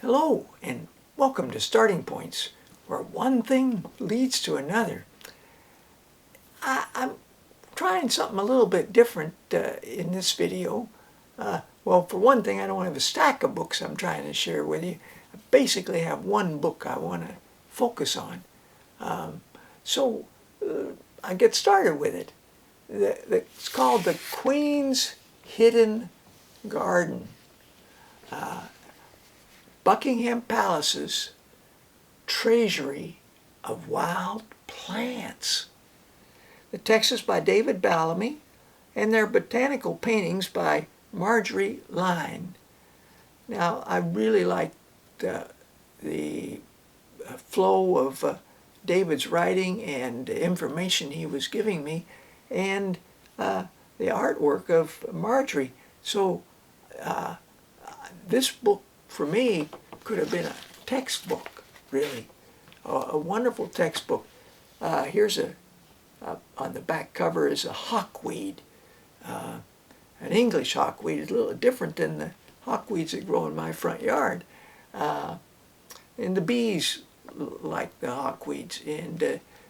Hello and welcome to Starting Points, where one thing leads to another. I'm trying something a little bit different in this video. Well, for one thing, I don't have a stack of books I'm trying to share with you. I basically have one book I want to focus on. So I get started with it. It's called The Queen's Hidden Garden. Buckingham Palace's Treasury of Wild Plants. The text is by David Bellamy, and they're botanical paintings by Marjorie Layne. Now, I really like the flow of David's writing and the information he was giving me, and the artwork of Marjorie. So this book, for me, could have been a textbook, really, a wonderful textbook. Here's on the back cover is a hawkweed, an English hawkweed. It's a little different than the hawkweeds that grow in my front yard. And the bees like the hawkweeds, and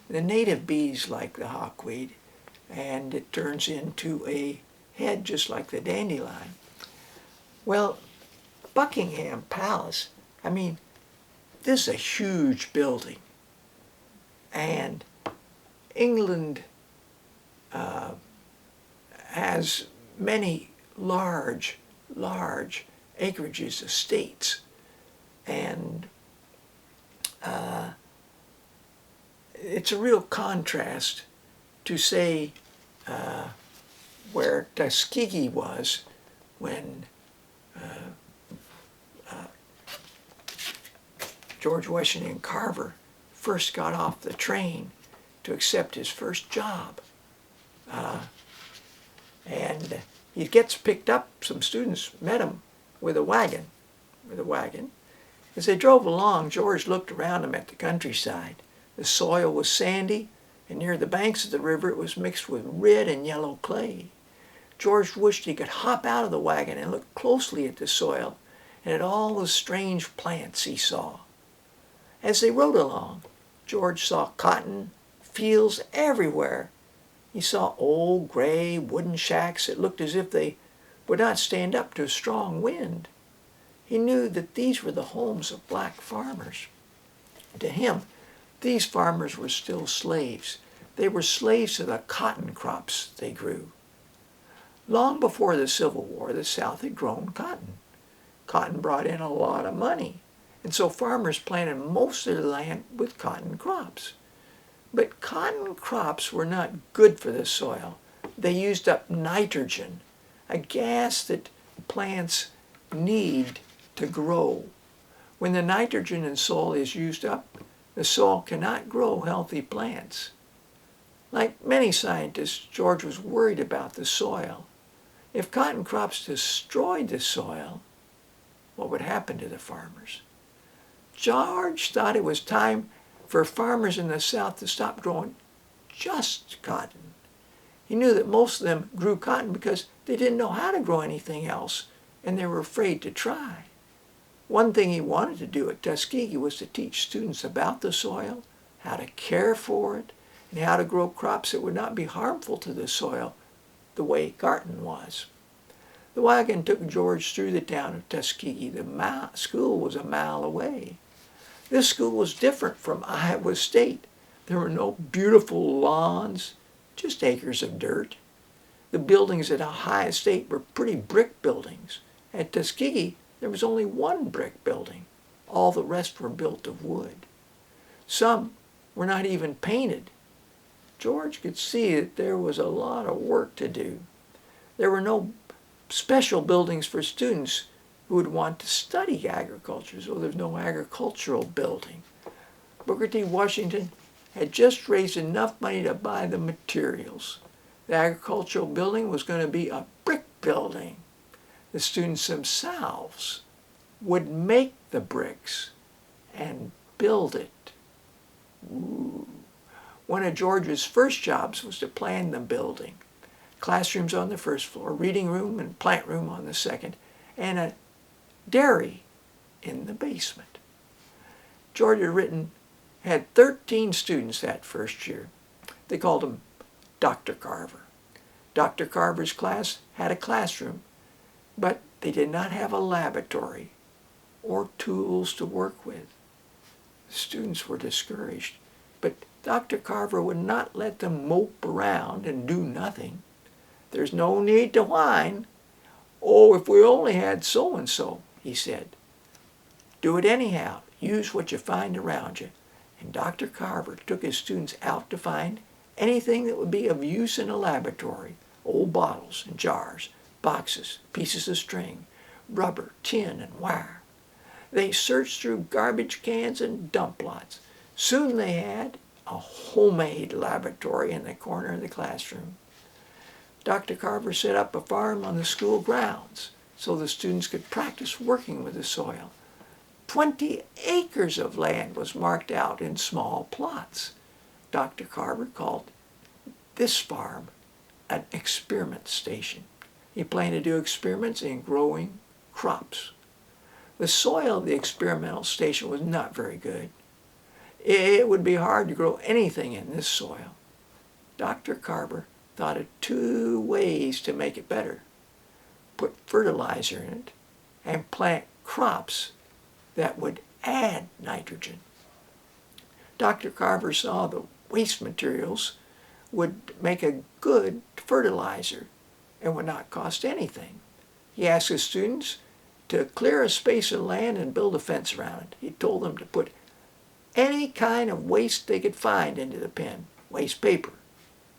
the native bees like the hawkweed, and it turns into a head just like the dandelion. Well, Buckingham Palace, I mean, this is a huge building, and England has many large acreages, estates, and it's a real contrast to say where Tuskegee was when George Washington Carver first got off the train to accept his first job. And he gets picked up. Some students met him with a wagon. As they drove along, George looked around him at the countryside. The soil was sandy, and near the banks of the river it was mixed with red and yellow clay. George wished he could hop out of the wagon and look closely at the soil and at all the strange plants he saw. As they rode along, George saw cotton fields everywhere. He saw old gray wooden shacks that looked as if they would not stand up to a strong wind. He knew that these were the homes of black farmers. To him, these farmers were still slaves. They were slaves to the cotton crops they grew. Long before the Civil War, the South had grown cotton. Cotton brought in a lot of money, and so farmers planted most of their land with cotton crops. But cotton crops were not good for the soil. They used up nitrogen, a gas that plants need to grow. When the nitrogen in soil is used up, the soil cannot grow healthy plants. Like many scientists, George was worried about the soil. If cotton crops destroyed the soil, what would happen to the farmers? George thought it was time for farmers in the South to stop growing just cotton. He knew that most of them grew cotton because they didn't know how to grow anything else, and they were afraid to try. One thing he wanted to do at Tuskegee was to teach students about the soil, how to care for it, and how to grow crops that would not be harmful to the soil the way cotton was. The wagon took George through the town of Tuskegee. The school was a mile away. This school was different from Iowa State. There were no beautiful lawns, just acres of dirt. The buildings at Ohio State were pretty brick buildings. At Tuskegee, there was only one brick building. All the rest were built of wood. Some were not even painted. George could see that there was a lot of work to do. There were no special buildings for students who would want to study agriculture, so there's no agricultural building. Booker T. Washington had just raised enough money to buy the materials. The agricultural building was going to be a brick building. The students themselves would make the bricks and build it. Ooh. One of George's first jobs was to plan the building. Classrooms on the first floor, reading room and plant room on the second, and a dairy in the basement. George had 13 students that first year. They called him Dr. Carver. Dr. Carver's class had a classroom, but they did not have a laboratory or tools to work with. The students were discouraged, but Dr. Carver would not let them mope around and do nothing. There's no need to whine. Oh, if we only had so-and-so, he said. Do it anyhow. Use what you find around you. And Dr. Carver took his students out to find anything that would be of use in a laboratory. Old bottles and jars, boxes, pieces of string, rubber, tin, and wire. They searched through garbage cans and dump lots. Soon they had a homemade laboratory in the corner of the classroom. Dr. Carver set up a farm on the school grounds so the students could practice working with the soil. 20 acres of land was marked out in small plots. Dr. Carver called this farm an experiment station. He planned to do experiments in growing crops. The soil of the experimental station was not very good. It would be hard to grow anything in this soil. Dr. Carver thought of 2 ways to make it better. Put fertilizer in it and plant crops that would add nitrogen. Dr. Carver saw the waste materials would make a good fertilizer and would not cost anything. He asked his students to clear a space of land and build a fence around it. He told them to put any kind of waste they could find into the pen. Waste paper,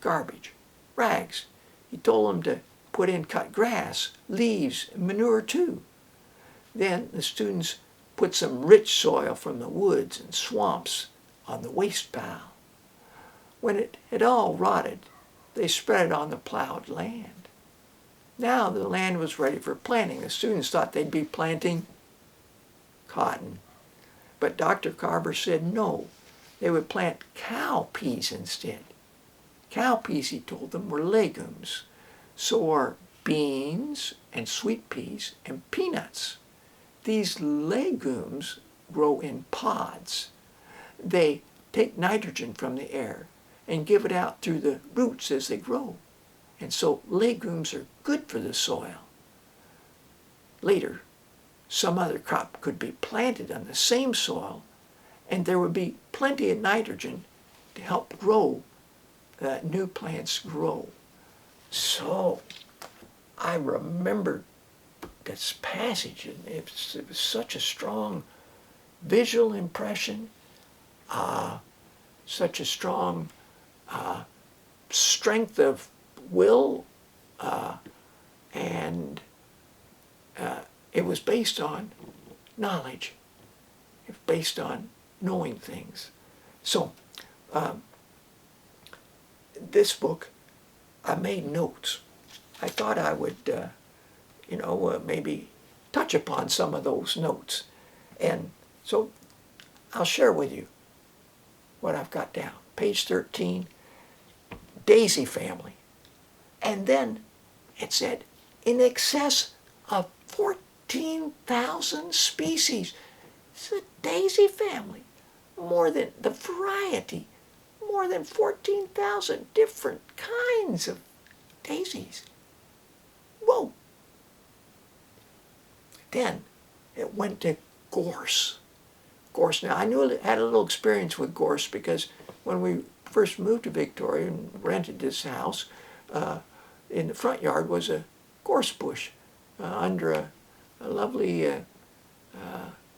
garbage, rags. He told them to put in cut grass, leaves, and manure too. Then the students put some rich soil from the woods and swamps on the waste pile. When it had all rotted, they spread it on the plowed land. Now the land was ready for planting. The students thought they'd be planting cotton. But Dr. Carver said no, they would plant cowpeas instead. Cowpeas, he told them, were legumes. So are beans and sweet peas and peanuts. These legumes grow in pods. They take nitrogen from the air and give it out through the roots as they grow. And so legumes are good for the soil. Later, some other crop could be planted on the same soil, and there would be plenty of nitrogen to help grow new plants grow. So I remembered this passage, and it was such a strong visual impression, such a strong strength of will, and it was based on knowledge. It was based on knowing things. So this book, I made notes. I thought I would, maybe touch upon some of those notes. And so I'll share with you what I've got down. Page 13, Daisy family. And then it said, in excess of 14,000 species. It's a daisy family. More than the variety. More than 14,000 different kinds of daisies. Whoa. Then it went to gorse. Gorse. Now I had a little experience with gorse because when we first moved to Victoria and rented this house, in the front yard was a gorse bush under a lovely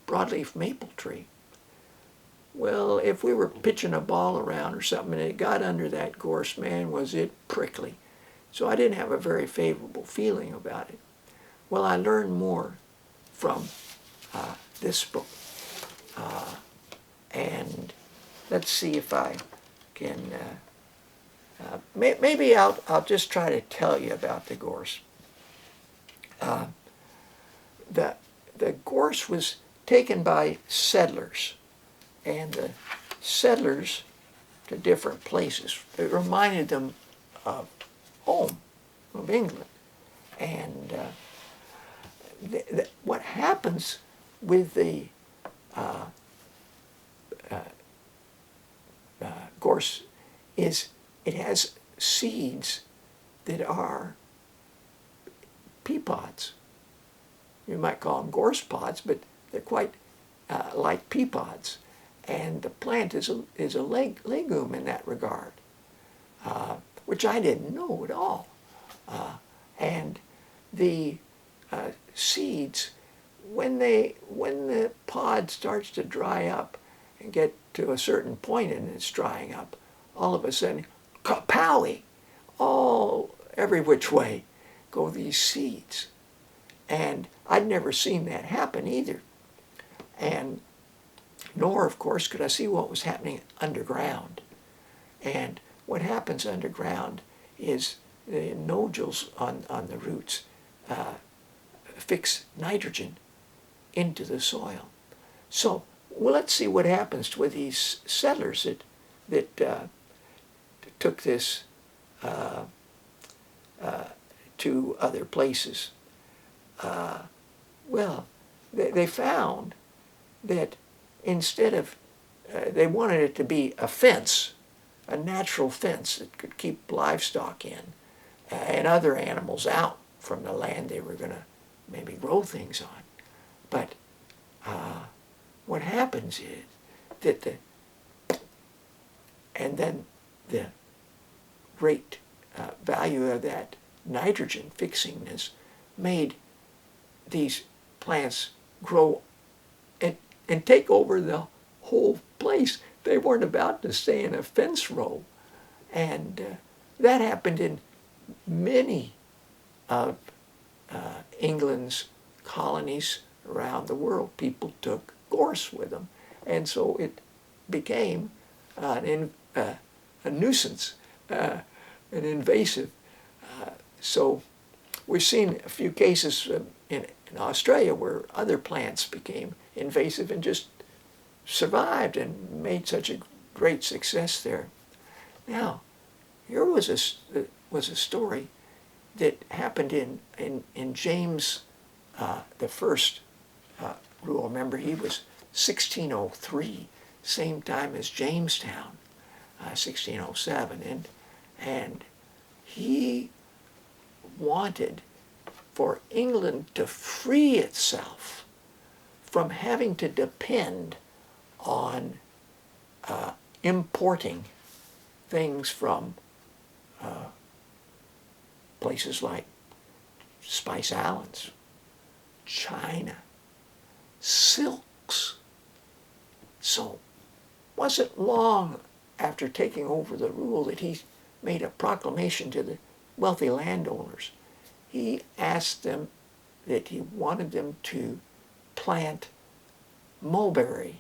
broadleaf maple tree. Well, if we were pitching a ball around or something and it got under that gorse, man, was it prickly. So I didn't have a very favorable feeling about it. Well, I learned more from this book. And let's see if I can, maybe I'll just try to tell you about the gorse. The gorse was taken by settlers, and the settlers to different places. It reminded them of home, of England. And what happens with the gorse is it has seeds that are pea pods. You might call them gorse pods, but they're quite like pea pods. And the plant is a legume in that regard, which I didn't know at all. And the seeds, when the pod starts to dry up and get to a certain point and it's drying up, all of a sudden, kapowie, every which way go these seeds. And I'd never seen that happen either. And nor, of course, could I see what was happening underground. And what happens underground is the nodules on the roots fix nitrogen into the soil. So, well, let's see what happens with these settlers that took this to other places. Well, they found that instead of, they wanted it to be a fence, a natural fence that could keep livestock in and other animals out from the land they were going to maybe grow things on. But what happens is that and then the great value of that nitrogen fixingness made these plants grow and take over the whole place. They weren't about to stay in a fence row. And that happened in many of England's colonies around the world. People took gorse with them. And so it became a nuisance, an invasive. So we've seen a few cases in Australia where other plants became invasive and just survived and made such a great success there. Now, here was a story that happened in James the First rule. Remember, he was 1603, same time as Jamestown, 1607, and he wanted for England to free itself from having to depend on importing things from places like Spice Islands, China, silks. So, wasn't long after taking over the rule that he made a proclamation to the wealthy landowners. He asked them that he wanted them to plant mulberry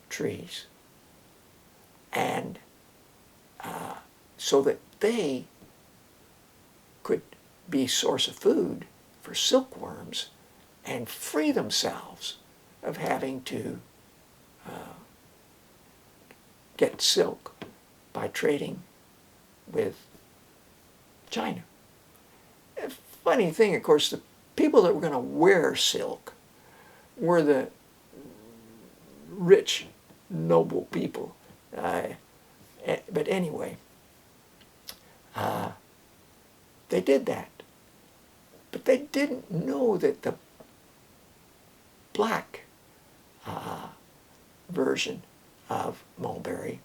trees, and so that they could be a source of food for silkworms and free themselves of having to get silk by trading with China. A funny thing, of course, the people that were going to wear silk were the rich, noble people. But anyway, they did that. But they didn't know that the black version of mulberry,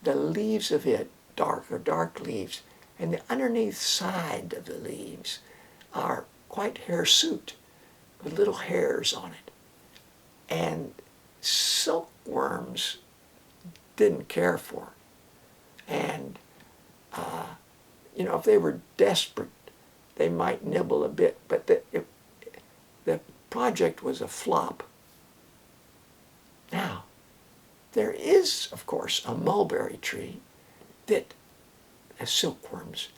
the leaves of it, dark leaves, and the underneath side of the leaves are quite hirsute, with little hairs on it. And silkworms didn't care for it. And, if they were desperate, they might nibble a bit, but the project was a flop. Now, there is, of course, a mulberry tree that silkworms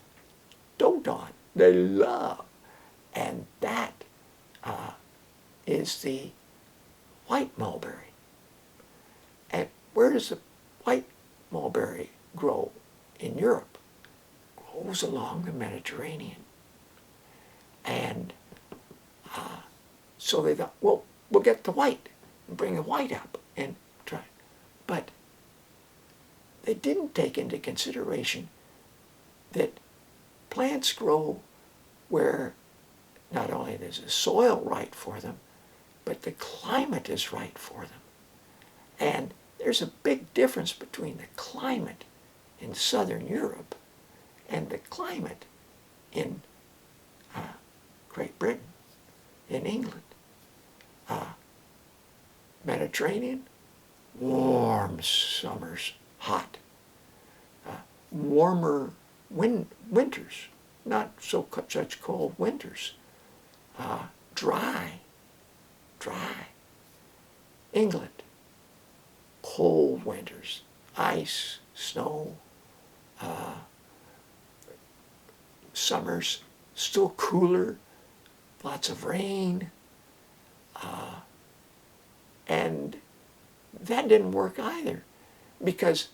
dote on, they love, and that is the white mulberry. And where does the white mulberry grow in Europe? It grows along the Mediterranean. And so they thought, well, we'll get the white and bring the white up and try. But they didn't take into consideration that plants grow where not only is the soil right for them, but the climate is right for them. And there's a big difference between the climate in Southern Europe and the climate in Great Britain, in England. Mediterranean, warm summers, hot. Warmer winters, not such cold winters. Dry. England, cold winters, ice, snow, summers still cooler, lots of rain, and that didn't work either because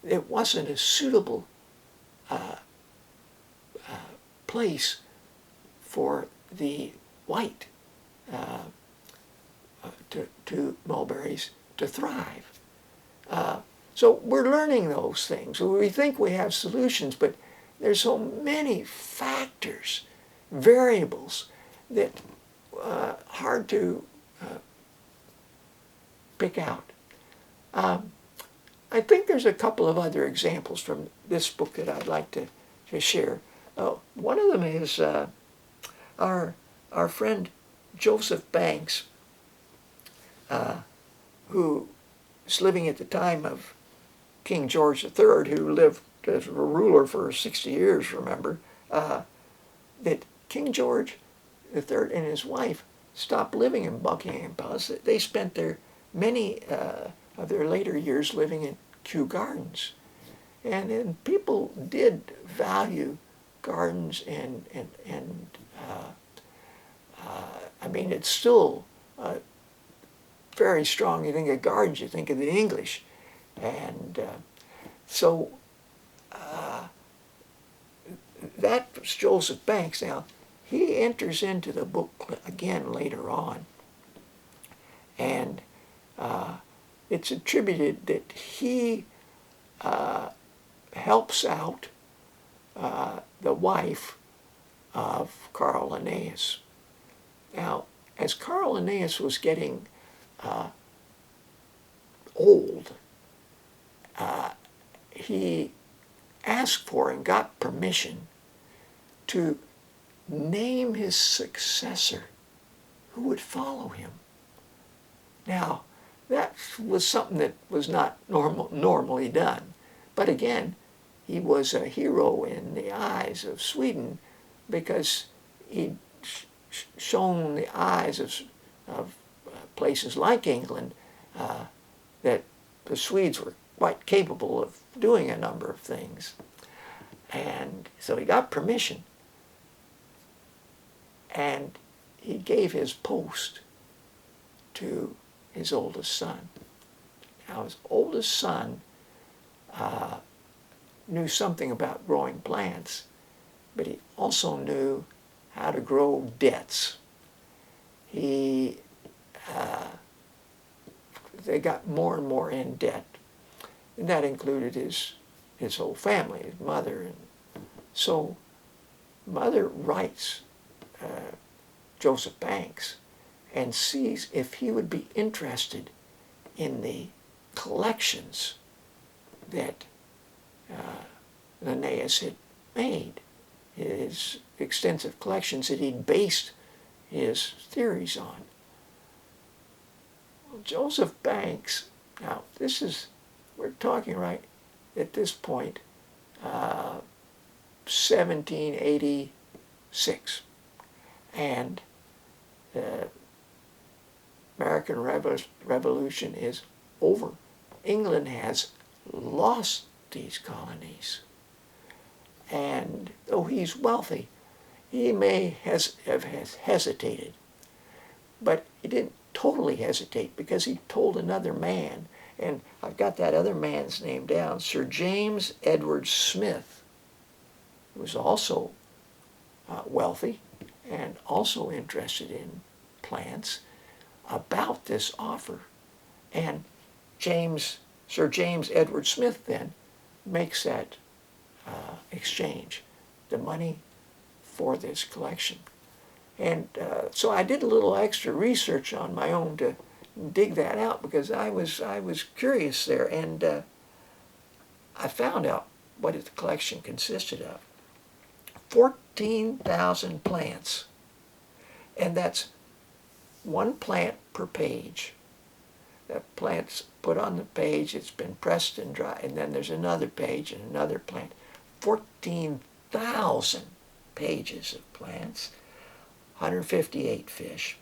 it wasn't a suitable place for the white to mulberries to thrive. So we're learning those things. We think we have solutions, but there's so many factors, variables, that hard to pick out. I think there's a couple of other examples from this book that I'd like to share. One of them is our friend Joseph Banks, who was living at the time of King George III, who lived as a ruler for 60 years, remember, that King George III and his wife stopped living in Buckingham Palace. They spent many of their later years living in Kew Gardens. And then people did value gardens and I mean, it's still very strong. You think of gardens, you think of the English. And so that was Joseph Banks. Now, he enters into the book again later on. And it's attributed that he helps out the wife of Carl Linnaeus. Now, as Carl Linnaeus was getting old, he asked for and got permission to name his successor who would follow him. Now, that was something that was not normally done. But again, he was a hero in the eyes of Sweden because he'd shown the eyes of places like England that the Swedes were quite capable of doing a number of things. And so he got permission, and he gave his post to his oldest son. Now, his oldest son knew something about growing plants, but he also knew how to grow debts. They got more and more in debt, and that included his whole family, his mother. And so mother writes Joseph Banks and sees if he would be interested in the collections that Linnaeus had made, his extensive collections that he'd based his theories on. Well, Joseph Banks, now we're talking right at this point, 1786, and the American Revolution is over. England has lost these colonies. And though he's wealthy, he may have hesitated. But he didn't totally hesitate because he told another man, and I've got that other man's name down, Sir James Edward Smith, who was also wealthy and also interested in plants. about this offer. And Sir James Edward Smith then makes that exchange, the money for this collection. And so I did a little extra research on my own to dig that out, because I was curious there, and I found out what the collection consisted of. 14,000 plants, and that's one plant per page. That plant's put on the page, it's been pressed and dry, and then there's another page and another plant. 14,000 pages of plants, 158 fish,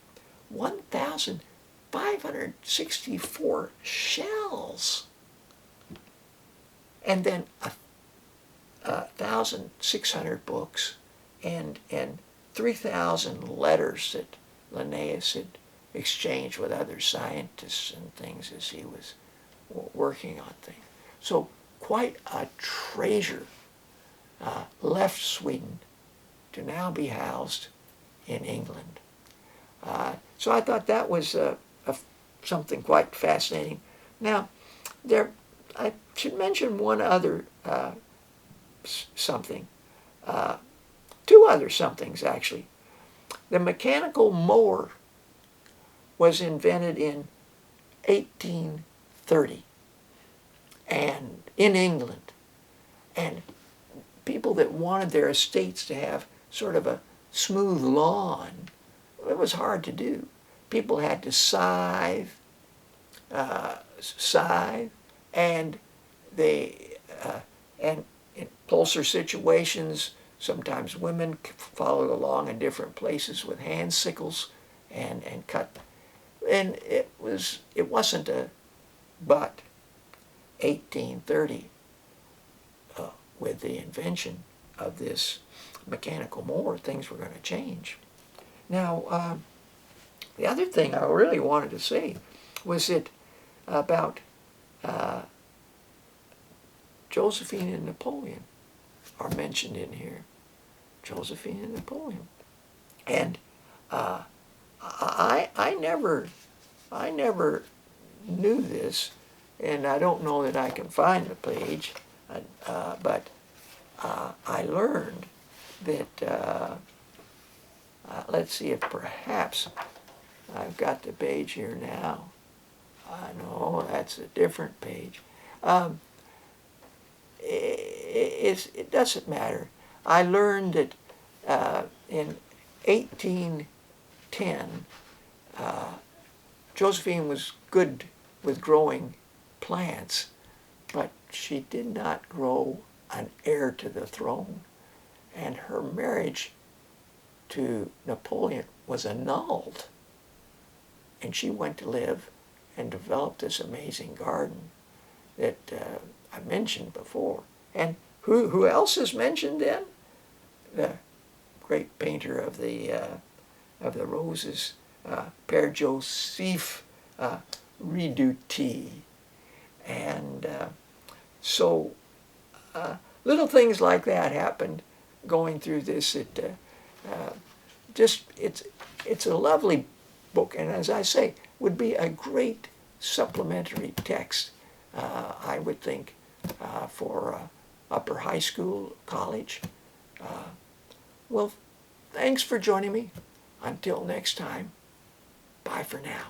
1,564 shells, and then 1,600 books, and 3,000 letters that Linnaeus had exchanged with other scientists and things as he was working on things. So quite a treasure left Sweden to now be housed in England. So I thought that was something quite fascinating. Now, I should mention one other something, two other somethings actually. The mechanical mower was invented in 1830 and in England, and people that wanted their estates to have sort of a smooth lawn, it was hard to do. People had to scythe, and and in closer situations, sometimes women followed along in different places with hand sickles and cut. And it wasn't but 1830 with the invention of this mechanical mower, things were going to change. Now, the other thing I really wanted to say was that about Josephine and Napoleon are mentioned in here. Josephine and Napoleon. And I never knew this, and I don't know that I can find the page, but I learned that, let's see if perhaps I've got the page here now. No, that's a different page. It doesn't matter. I learned that in 1810, Josephine was good with growing plants, but she did not grow an heir to the throne, and her marriage to Napoleon was annulled, and she went to live and developed this amazing garden that I mentioned before. And who else is mentioned then? The great painter of the roses, Père Joseph Redoutey. And so little things like that happened going through this. It's a lovely book, and as I say, would be a great supplementary text, I would think, for upper high school, college. Well, thanks for joining me. Until next time, bye for now.